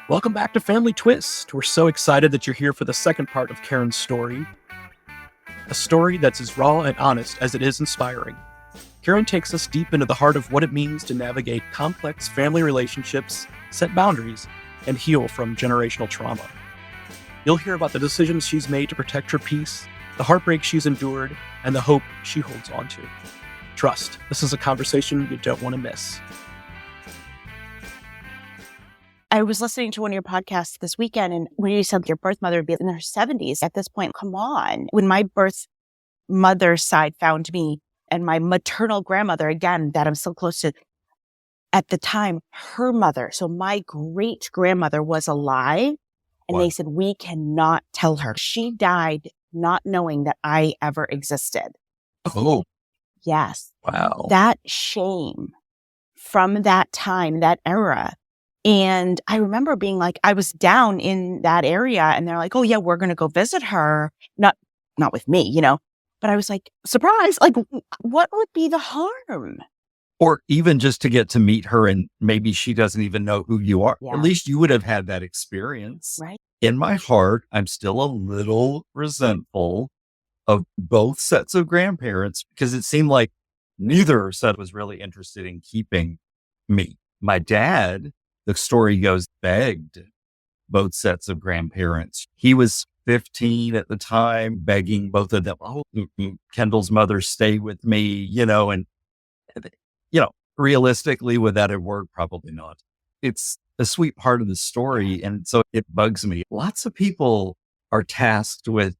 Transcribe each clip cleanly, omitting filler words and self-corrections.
Welcome back to Family Twist. We're so excited that you're here for the second part of Karen's story. A story that's as raw and honest as it is inspiring. Karen takes us deep into the heart of what it means to navigate complex family relationships, set boundaries, and heal from generational trauma. You'll hear about the decisions she's made to protect her peace, the heartbreak she's endured, and the hope she holds on to. Trust, this is a conversation you don't want to miss. I was listening to one of your podcasts this weekend, and when you said your birth mother would be in her 70s at this point, come on. When my birth mother's side found me and my maternal grandmother, again, that I'm so close to, at the time, her mother, so my great grandmother was alive, and They said, we cannot tell her. She died not knowing that I ever existed. Oh. Yes. Wow. That shame from that time, that era. And I remember being like, I was down in that area and they're like, oh yeah, we're going to go visit her. Not with me, but I was like, surprise, like what would be the harm? Or even just to get to meet her and maybe she doesn't even know who you are. Yeah. At least you would have had that experience. Right. In my heart, I'm still a little resentful of both sets of grandparents because it seemed like neither set was really interested in keeping me. My dad, the story goes, begged both sets of grandparents. He was 15 at the time, begging both of them, Kendall's mother, stay with me, and, realistically, would that have worked? Probably not. It's a sweet part of the story. And so it bugs me. Lots of people are tasked with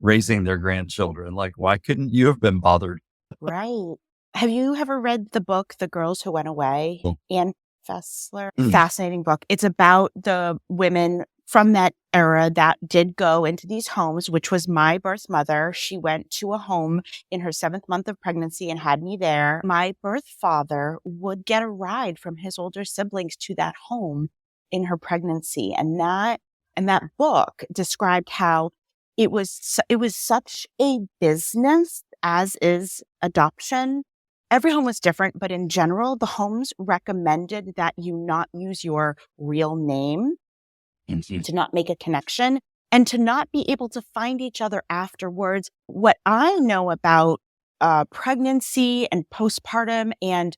raising their grandchildren. Like, why couldn't you have been bothered? Right. Have you ever read the book, The Girls Who Went Away? Anne Fessler. Fascinating book. It's about the women from that era that did go into these homes, which was my birth mother. She went to a home in her 7th month of pregnancy and had me there. My birth father would get a ride from his older siblings to that home in her pregnancy. And that book described how it was such a business, as is adoption. Every home was different, but in general, the homes recommended that you not use your real name, to not make a connection, and to not be able to find each other afterwards. What I know about pregnancy and postpartum and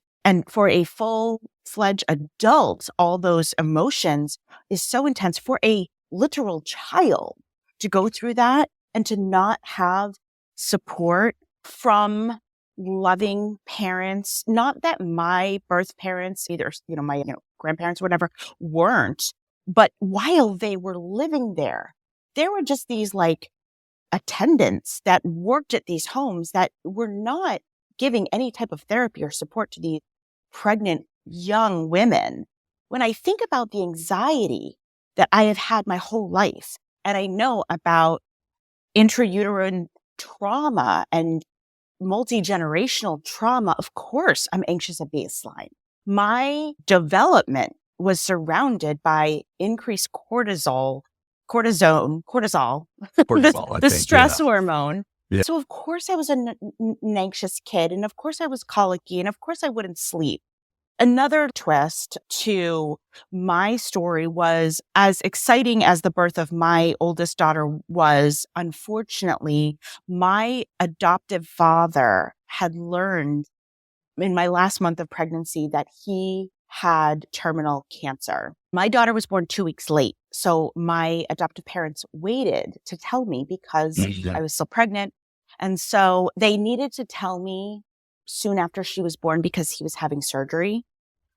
for a full-fledged adult, all those emotions is so intense. For a literal child to go through that and to not have support from loving parents, not that my birth parents, either, my grandparents, whatever, weren't, but while they were living there were just these like attendants that worked at these homes that were not giving any type of therapy or support to these pregnant young women. When I think about the anxiety that I have had my whole life, and I know about intrauterine trauma and multi-generational trauma, of course, I'm anxious at baseline. My development was surrounded by increased cortisol, the stress hormone. Yeah. So of course I was an anxious kid, and of course I was colicky, and of course I wouldn't sleep. Another twist to my story was, as exciting as the birth of my oldest daughter was, unfortunately, my adoptive father had learned in my last month of pregnancy that he had terminal cancer. My daughter was born 2 weeks late, so my adoptive parents waited to tell me because I was still pregnant. And so they needed to tell me soon after she was born because he was having surgery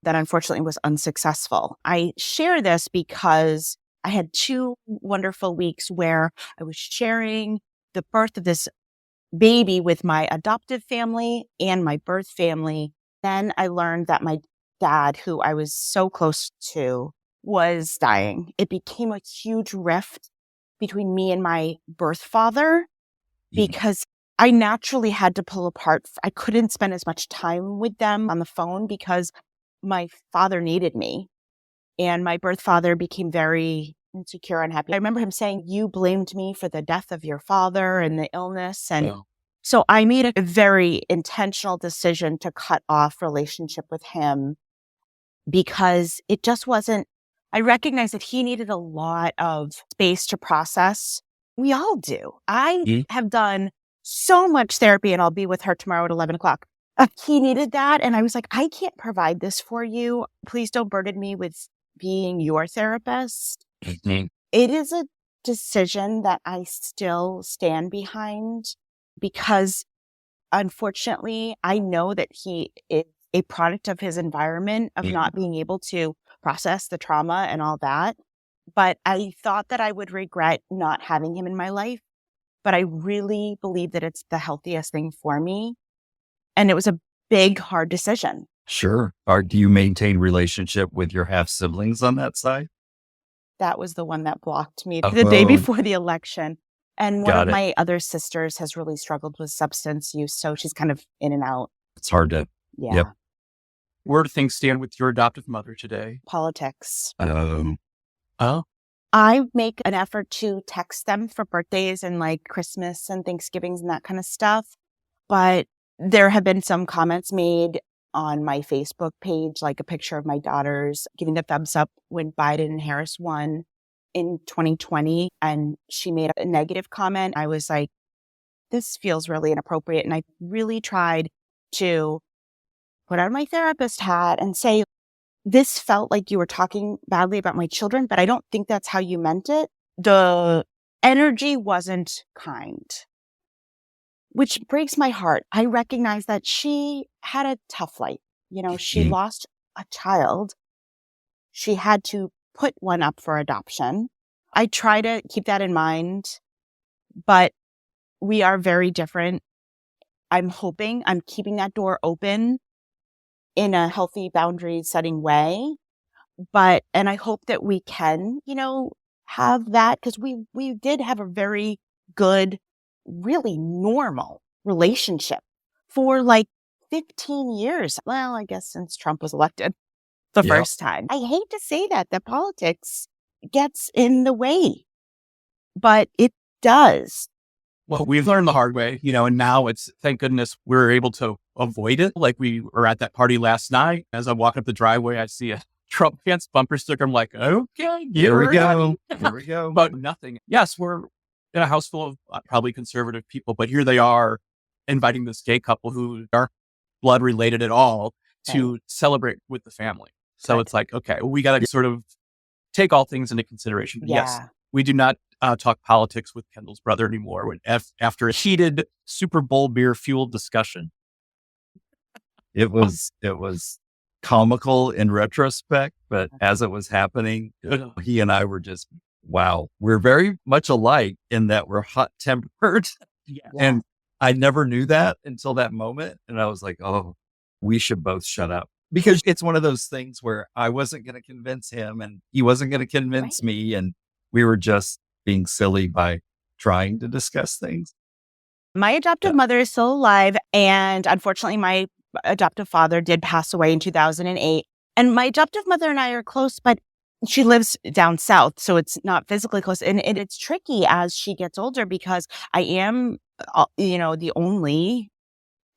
that unfortunately was unsuccessful. I share this because I had 2 wonderful weeks where I was sharing the birth of this baby with my adoptive family and my birth family. Then I learned that my dad, who I was so close to, was dying. It became a huge rift between me and my birth father because I naturally had to pull apart. I couldn't spend as much time with them on the phone because my father needed me, and my birth father became very insecure, unhappy. I remember him saying, you blamed me for the death of your father and the illness. And so I made a very intentional decision to cut off relationship with him because it just wasn't I recognized that he needed a lot of space to process. We all do. I have done so much therapy, and I'll be with her tomorrow at 11 o'clock. He needed that. And I was like, I can't provide this for you. Please don't burden me with being your therapist. It is a decision that I still stand behind because, unfortunately, I know that he is a product of his environment, of not being able to process the trauma and all that. But I thought that I would regret not having him in my life. But I really believe that it's the healthiest thing for me. And it was a big, hard decision. Sure. Do you maintain relationship with your half siblings on that side? That was the one that blocked me the day before the election. And one of my other sisters has really struggled with substance use. So she's kind of in and out. It's hard to. Yeah. Yep. Where do things stand with your adoptive mother today? Politics. Oh, I make an effort to text them for birthdays and like Christmas and Thanksgivings and that kind of stuff. But there have been some comments made on my Facebook page, like a picture of my daughters giving the thumbs up when Biden and Harris won in 2020. And she made a negative comment. I was like, this feels really inappropriate. And I really tried to put on my therapist hat and say, this felt like you were talking badly about my children, but I don't think that's how you meant it. The energy wasn't kind, which breaks my heart. I recognize that she had a tough life. You know, she lost a child. She had to put one up for adoption. I try to keep that in mind, but we are very different. I'm keeping that door open in a healthy boundary setting way. And I hope that we can, have that, because we did have a very good, really normal relationship for like 15 years. Well, I guess since Trump was elected the first time. I hate to say that politics gets in the way, but it does. Well, we've learned the hard way, and now thank goodness we're able to avoid it. Like we were at that party last night. As I'm walking up the driveway, I see a Trump fans bumper sticker. I'm like, okay, here we go. Here we go. But nothing. Yes, we're in a house full of probably conservative people, but here they are inviting this gay couple who aren't blood related at all to celebrate with the family. So it's like, okay, we got to sort of take all things into consideration. But yes, we do not talk politics with Kendall's brother anymore. After a heated Super Bowl beer fueled discussion, it was comical in retrospect, but as it was happening, he and I were just, wow, we're very much alike in that we're hot tempered. And I never knew that until that moment. And I was like, oh, we should both shut up, because it's one of those things where I wasn't going to convince him and he wasn't going to convince me. And we were just being silly by trying to discuss things. My adoptive mother is still alive. And unfortunately, my adoptive father did pass away in 2008. And my adoptive mother and I are close, but she lives down south, so it's not physically close. And it's tricky as she gets older, because I am, the only,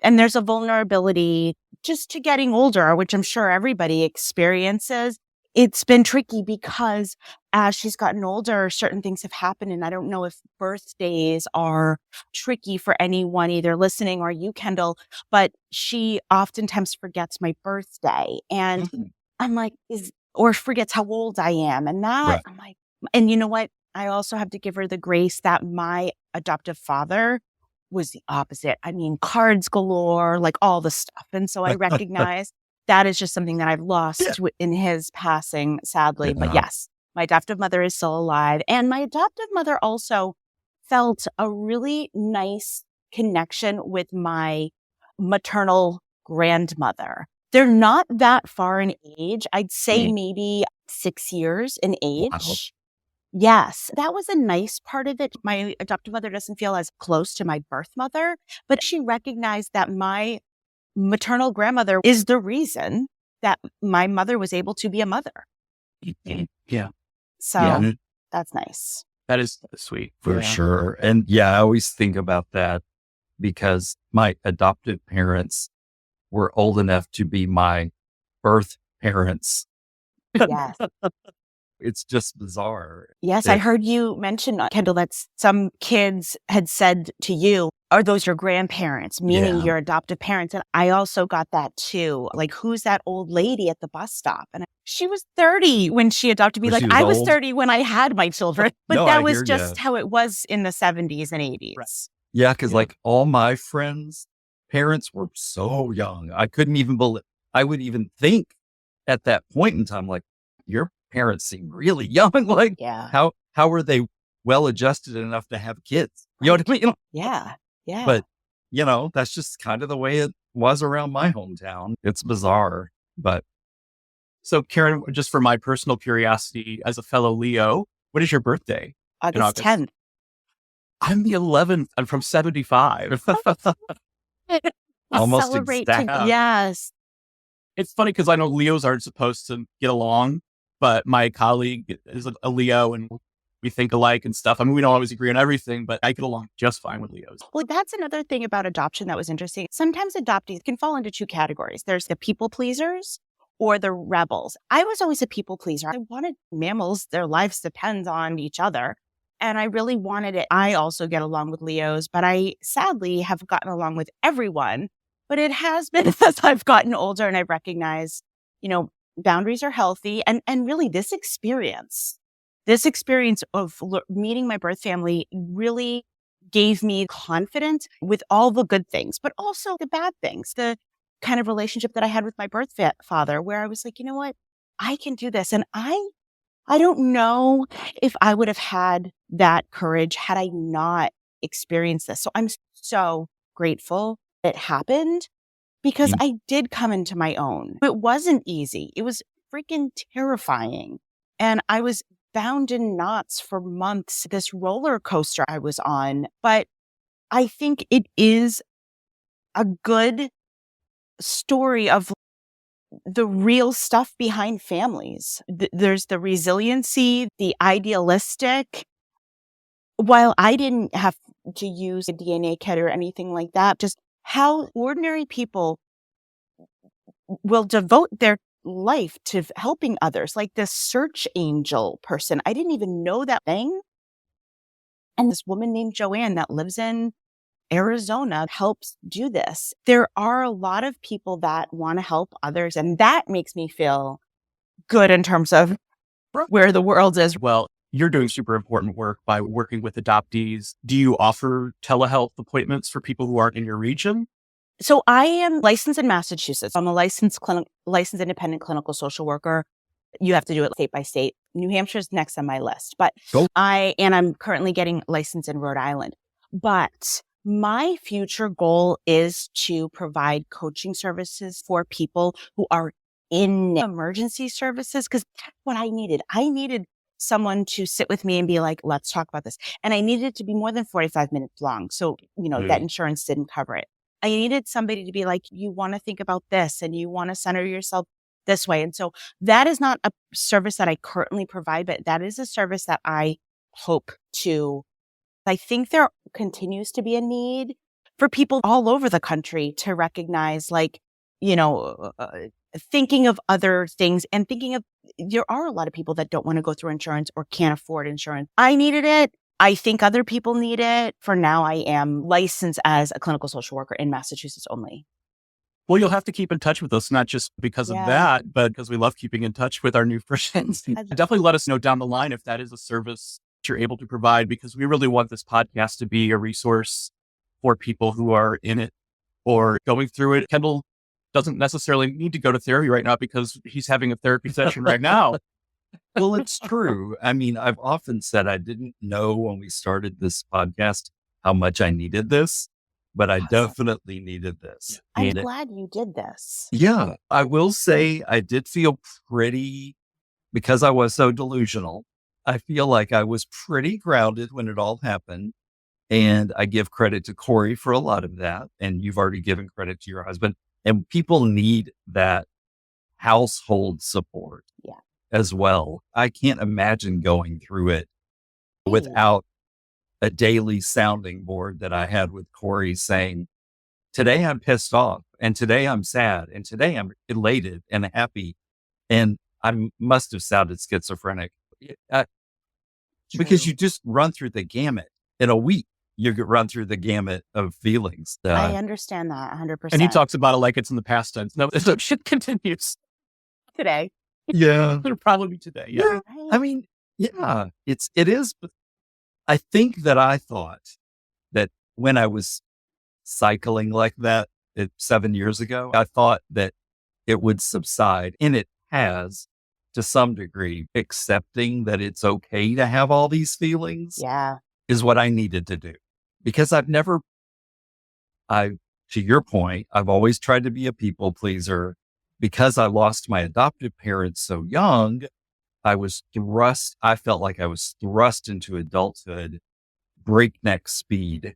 and there's a vulnerability just to getting older, which I'm sure everybody experiences. It's been tricky because as she's gotten older, certain things have happened. And I don't know if birthdays are tricky for anyone either listening or you, Kendall, but she oftentimes forgets my birthday. And I'm like, or forgets how old I am. And that, I'm like, and you know what? I also have to give her the grace that my adoptive father was the opposite. I mean, cards galore, like all the stuff. And so I recognize that is just something that I've lost in his passing, sadly. But yes, my adoptive mother is still alive. And my adoptive mother also felt a really nice connection with my maternal grandmother. They're not that far in age. I'd say maybe 6 years in age. Wow. Yes, that was a nice part of it. My adoptive mother doesn't feel as close to my birth mother, but she recognized that my maternal grandmother is the reason that my mother was able to be a mother. Yeah. So that's nice. That is sweet. For sure. And I always think about that because my adoptive parents were old enough to be my birth parents. Yes. It's just bizarre. Yes, I heard you mention, Kendall, that some kids had said to you, are those your grandparents, meaning your adoptive parents? And I also got that too. Like, who's that old lady at the bus stop? And she was 30 when she adopted me. When Like, she was I was old? 30 when I had my children. But No, that I was hear just ya. how it was in the 70s and 80s. Right. Yeah, because Yeah. like all my friends' parents were so young. I couldn't even believe, I would even think at that point in time, like, your parents seem really young. Like, Yeah. how were they well adjusted enough to have kids? You know what I mean? Yeah. Yeah. But, that's just kind of the way it was around my hometown. It's bizarre, but So, Karen, just for my personal curiosity as a fellow Leo, what is your birthday? in August August? 10th. I'm the 11th. I'm from 75. We Almost celebrate exact. Yes. It's funny because I know Leos aren't supposed to get along, but my colleague is a Leo and we think alike and stuff. I mean, we don't always agree on everything, but I get along just fine with Leos. Well, that's another thing about adoption that was interesting. Sometimes adoptees can fall into two categories. There's the people pleasers or the rebels. I was always a people pleaser. I wanted mammals, their lives depend on each other. And I really wanted it. I also get along with Leos, but I sadly have gotten along with everyone. But it has been as I've gotten older and I've recognized, boundaries are healthy. And really this experience of meeting my birth family really gave me confidence with all the good things, but also the bad things, the kind of relationship that I had with my birth father, where I was like, you know what, I can do this. And I don't know if I would have had that courage had I not experienced this. So I'm so grateful it happened because I did come into my own. It wasn't easy. It was freaking terrifying. And I was bound in knots for months, this roller coaster I was on. But I think it is a good story of the real stuff behind families. There's the resiliency, the idealistic. While I didn't have to use a DNA kit or anything like that, just how ordinary people will devote their life to helping others, like this search angel person. I didn't even know that thing. And this woman named Joanne that lives in Arizona helps do this. There are a lot of people that want to help others, and that makes me feel good in terms of where the world is. Well, you're doing super important work by working with adoptees. Do you offer telehealth appointments for people who aren't in your region? So I am licensed in Massachusetts. I'm a licensed independent clinical social worker. You have to do it state by state. New Hampshire's next on my list, but I'm currently getting licensed in Rhode Island. But my future goal is to provide coaching services for people who are in emergency services, because that's what I needed. I needed someone to sit with me and be like, let's talk about this. And I needed it to be more than 45 minutes long. So, that insurance didn't cover it. I needed somebody to be like, you want to think about this and you want to center yourself this way. And so that is not a service that I currently provide, but that is a service that I hope to. I think there continues to be a need for people all over the country to recognize, thinking of other things and there are a lot of people that don't want to go through insurance or can't afford insurance. I needed it. I think other people need it. For now, I am licensed as a clinical social worker in Massachusetts only. Well, you'll have to keep in touch with us, not just because of that, but because we love keeping in touch with our new friends. Definitely let us know down the line if that is a service you're able to provide, because we really want this podcast to be a resource for people who are in it or going through it. Kendall doesn't necessarily need to go to therapy right now because he's having a therapy session right now. Well, it's true. I mean, I've often said I didn't know when we started this podcast how much I needed this, but I definitely needed this. I'm glad you did this. Yeah, I will say I did feel because I was so delusional, I feel like I was pretty grounded when it all happened. And I give credit to Corey for a lot of that. And you've already given credit to your husband. And people need that household support as well. I can't imagine going through it without a daily sounding board that I had with Corey saying, today I'm pissed off, and today I'm sad, and today I'm elated and happy. And I must have sounded schizophrenic uh, because you just run through the gamut in a week. You could run through the gamut of feelings. I understand that 100%. And he talks about it like it's in the past tense. No, so shit continues today. Yeah. It'll probably be today. Yeah. Right. I mean, yeah, it is. But I think that I thought that when I was cycling like that 7 years ago, I thought that it would subside, and it has to some degree. Accepting that it's okay to have all these feelings Yeah. is what I needed to do, because to your point, I've always tried to be a people pleaser. Because I lost my adoptive parents so young, I felt like I was thrust into adulthood, breakneck speed,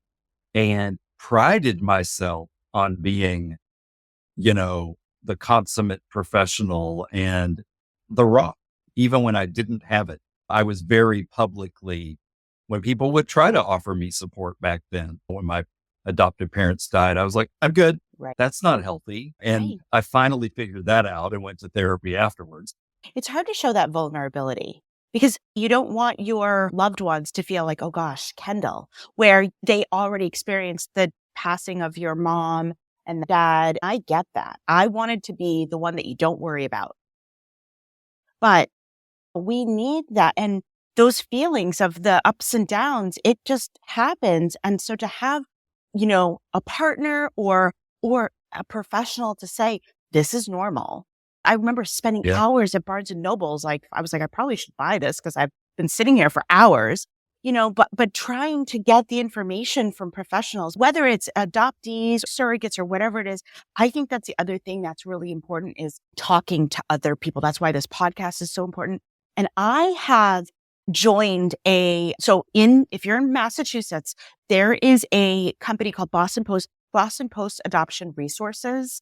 and prided myself on being, the consummate professional and the rock. Even when I didn't have it, I was very publicly, when people would try to offer me support back then, when my adoptive parents died, I was like, I'm good. Right. That's not healthy. And Right. I finally figured that out and went to therapy afterwards. It's hard to show that vulnerability because you don't want your loved ones to feel like, oh gosh, Kendall, where they already experienced the passing of your mom and dad. I get that. I wanted to be the one that you don't worry about. But we need that. And those feelings of the ups and downs, it just happens. And so to have, a partner or a professional to say, this is normal. I remember spending hours at Barnes and Noble's. I was like, I probably should buy this because I've been sitting here for hours, but trying to get the information from professionals, whether it's adoptees, surrogates, or whatever it is. I think that's the other thing that's really important is talking to other people. That's why this podcast is so important. And I have joined if you're in Massachusetts, there is a company called Boston Post Adoption Resources.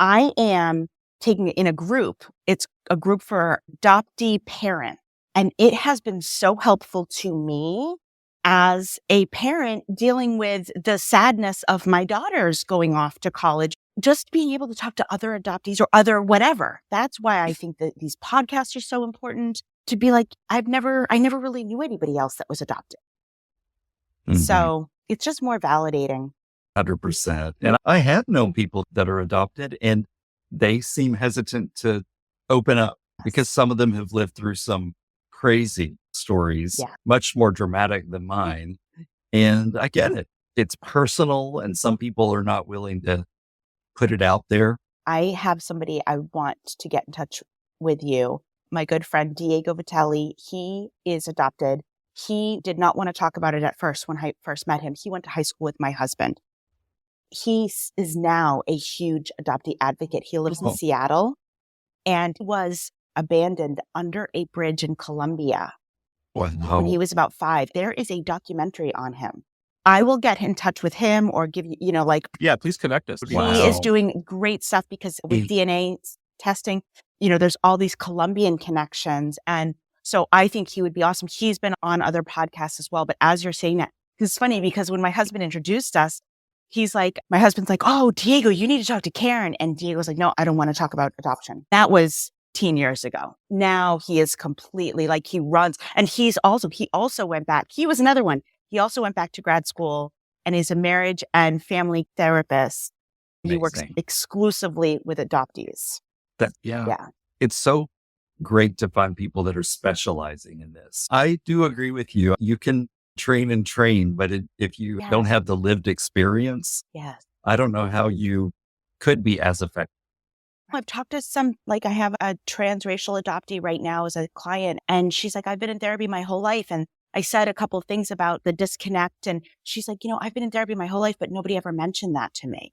I am taking it in a group. It's a group for adoptee parent. And it has been so helpful to me as a parent dealing with the sadness of my daughters going off to college, just being able to talk to other adoptees or other whatever. That's why I think that these podcasts are so important, to be like, I never really knew anybody else that was adopted. Mm-hmm. So it's just more validating. 100%. And I have known people that are adopted and they seem hesitant to open up because some of them have lived through some crazy stories, much more dramatic than mine. And I get it. It's personal and some people are not willing to put it out there. I have somebody I want to get in touch with you. My good friend, Diego Vitelli, he is adopted. He did not want to talk about it at first when I first met him. He went to high school with my husband. He is now a huge adoptee advocate. He lives in Seattle and was abandoned under a bridge in Colombia when he was about 5. There is a documentary on him. I will get in touch with him or give you, yeah, please connect us. He is doing great stuff because with DNA testing, there's all these Colombian connections. And so I think he would be awesome. He's been on other podcasts as well. But as you're saying that, it's funny because when my husband introduced us, my husband's like, oh, Diego, you need to talk to Karen. And Diego's like, no, I don't want to talk about adoption. That was 10 years ago. Now he is completely he runs. And he also went back. He was another one. He also went back to grad school and is a marriage and family therapist. Amazing. He works exclusively with adoptees. It's so great to find people that are specializing in this. I do agree with you. You can train, but if you don't have the lived experience, I don't know how you could be as effective. I've talked to some, I have a transracial adoptee right now as a client, and she's like, I've been in therapy my whole life. And I said a couple of things about the disconnect. And she's like, I've been in therapy my whole life, but nobody ever mentioned that to me.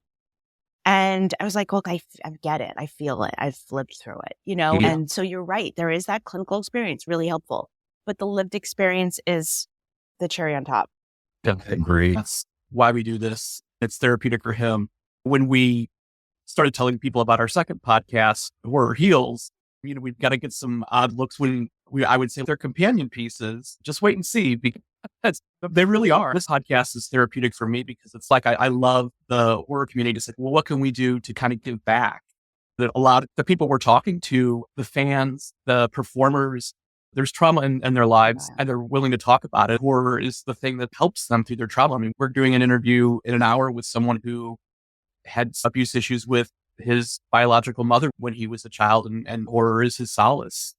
And I was like, look, I get it. I feel it. I've lived through it, And so you're right. There is that clinical experience, really helpful. But the lived experience is the cherry on top. I agree. That's why we do this. It's therapeutic for him. When we started telling people about our second podcast, Horror Heals, we've got to get some odd looks when I would say they're companion pieces. Just wait and see, because they really are. This podcast is therapeutic for me because it's I love the horror community to say, well, what can we do to kind of give back? That a lot of the people we're talking to, the fans, the performers, there's trauma in their lives Wow. and they're willing to talk about it. Horror is the thing that helps them through their trauma. I mean, we're doing an interview in an hour with someone who had abuse issues with his biological mother when he was a child, and horror is his solace.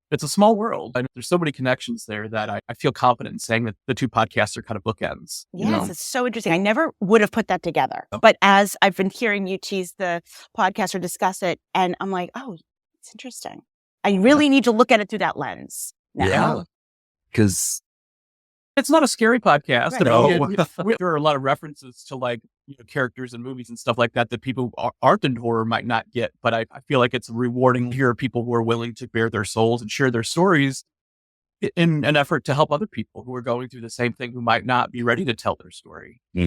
It's a small world. And there's so many connections there that I feel confident in saying that the two podcasts are kind of bookends. Yes, it's so interesting. I never would have put that together. Oh. But as I've been hearing you tease the podcast or discuss it, and I'm like, oh, it's interesting. I really need to look at it through that lens now. Yeah. Because it's not a scary podcast. Right. No. There are a lot of references to characters and movies and stuff like that people who aren't in horror might not get. But I feel like it's rewarding to hear people who are willing to bare their souls and share their stories in an effort to help other people who are going through the same thing, who might not be ready to tell their story. Yeah.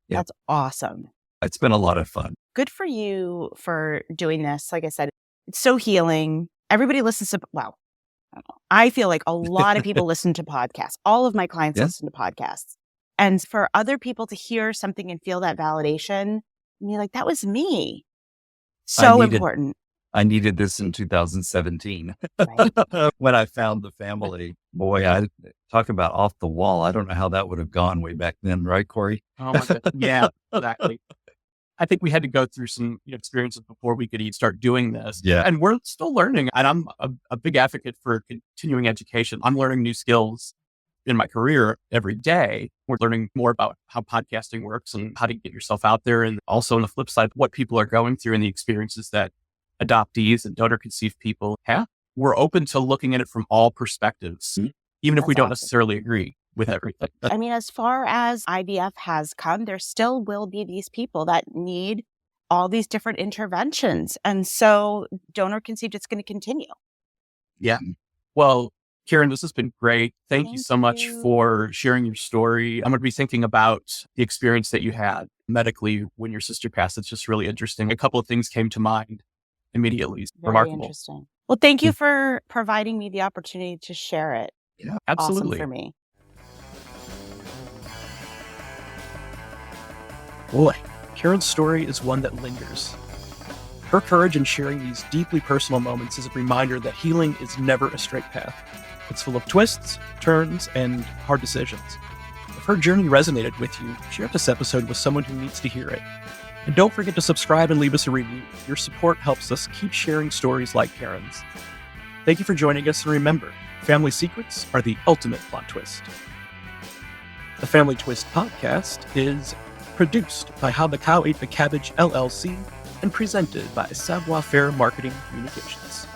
That's awesome. It's been a lot of fun. Good for you for doing this. Like I said, it's so healing. Everybody listens to, well, I don't know. I feel like a lot of people listen to podcasts. All of my clients listen to podcasts. And for other people to hear something and feel that validation, and you're like, that was me. So important. I needed this in 2017 Right. when I found the family. Boy, I talk about off the wall. I don't know how that would have gone way back then. Right, Corey? Oh my goodness. Yeah, exactly. I think we had to go through some experiences before we could even start doing this. Yeah. And we're still learning. And I'm a big advocate for continuing education. I'm learning new skills in my career every day. We're learning more about how podcasting works and how to get yourself out there. And also on the flip side, what people are going through and the experiences that adoptees and donor conceived people have. We're open to looking at it from all perspectives, even if we don't necessarily agree with everything. I mean, as far as IVF has come, there still will be these people that need all these different interventions. And so donor conceived, it's going to continue. Yeah. Well, Karen, this has been great. Thank you Thank so much you. for sharing your story. I'm going to be thinking about the experience that you had medically when your sister passed. It's just really interesting. A couple of things came to mind immediately. Very Remarkable. interesting. Well, thank you for providing me the opportunity to share it. Yeah, absolutely. Awesome for me. Boy, Karen's story is one that lingers. Her courage in sharing these deeply personal moments is a reminder that healing is never a straight path. It's full of twists, turns, and hard decisions. If her journey resonated with you, share this episode with someone who needs to hear it. And don't forget to subscribe and leave us a review. Your support helps us keep sharing stories like Karen's. Thank you for joining us, and remember, family secrets are the ultimate plot twist. The Family Twist podcast is produced by How the Cow Ate the Cabbage LLC and presented by Savoir Faire Marketing Communications.